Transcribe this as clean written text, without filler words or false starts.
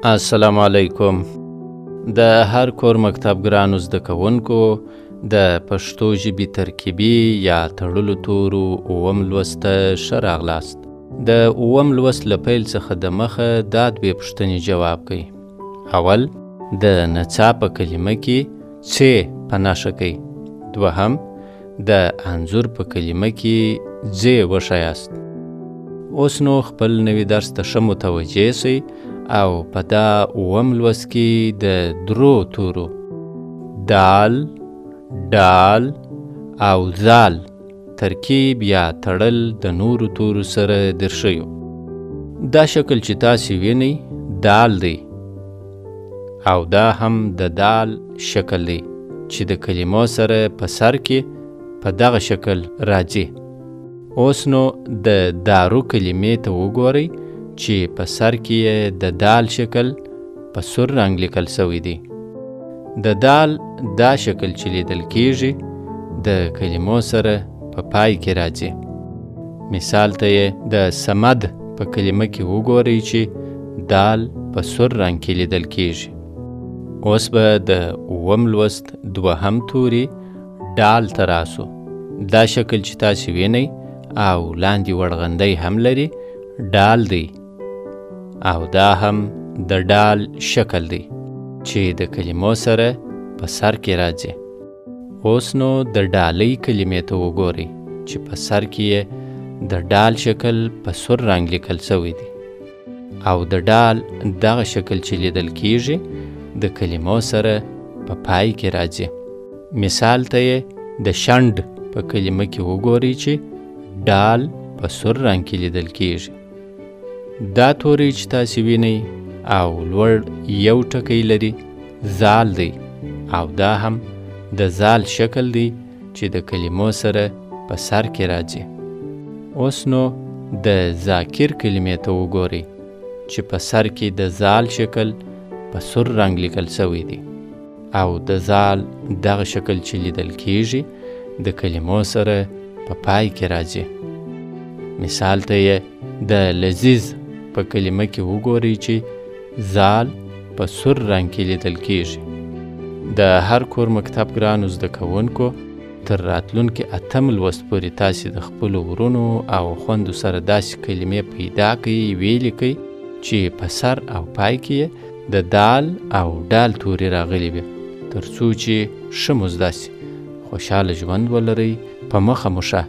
السلام علیکم. د هر کور مکتب ګرانو زده کوونکو د پښتو ژبې ترکیبي یا تړلو تورو اووم لوست ته ښه راغلاست. د اووم لوست له پیل څخه د مخه دا دوې پوښتنې جواب کوي. اول، د نڅا په کلمه کې څې په نښه کوي. دوهم، د انځور په کلمه کې ځې وښایاست. اوس نو خپل نوي درس ته ښه متوجه سئ او په دا اووم لوست کې د درو تورو دال، ډال او ذال ترکیب یا تړل د نورو تورو سره درښیو. دا شکل چې تاسې وینئ دال دی او دا هم د دال شکل دی چې د کلمو سره په سر کې په دغه شکل راځي. اوس نو د دارو کلمې ته وګورئ چې په سر کې د دال شکل په سور رنګ لیکل شوی دی. د دال دا شکل چې لیدل کیږي د کلمو سره په پای کې راځي. مثال ته یې د صمد په کلمه کې وګورئ چې دال په سور رنګ کې لیدل کیږي. اوس به د اووم لوست دوهم توري ډال ته راسو. دا شکل چې تاسې وینئ او لاندې وړغندی هم لري ډال دی او دا هم د ډال شکل دی چې د کلمو سره په سر کې راځي. اوس نو د ډالۍ کلمې ته وګورئ چې په سر کې یې د ډال شکل په سور رنګ لیکل شوی دی او د ډال دغه شکل چې لیدل کیږي د کلمو سره په پای کې راځي. مثال ته یې د شنډ په کلمه کې وګورئ چې ډال په سور رنګ کې لیدل کیږي. دا توری چې تاسې وینئ او لوړ یو ټکی لري زال دی او دا هم د زال شکل دی چې د کلمو سره په سر کې راځي. اوس نو د ذاکر کلمې ته وګورئ چې په سر کې د زال شکل په سور رنګ لیکل شوی دی او د زال دغه شکل چې لیدل کیږي د کلمو سره په پای کې راځي. مثال ته یې د لذیذ په کلمه کې وګورئ چې زال په سور رنګ کې لیدل کیږي. د هر کور مکتب ګرانو زده کوونکو تر راتلونکي اتم لوست پورې تاسې د خپلو ورونو او خویندو سره داسې کلمې پیدا کړئ ویې لیکئ چې په سر او پای کې د دال او ډال توري راغلي وي تر څو چې ښه مو زده سي. خوشحاله ژوند ولرئ. په مخه مو ښه.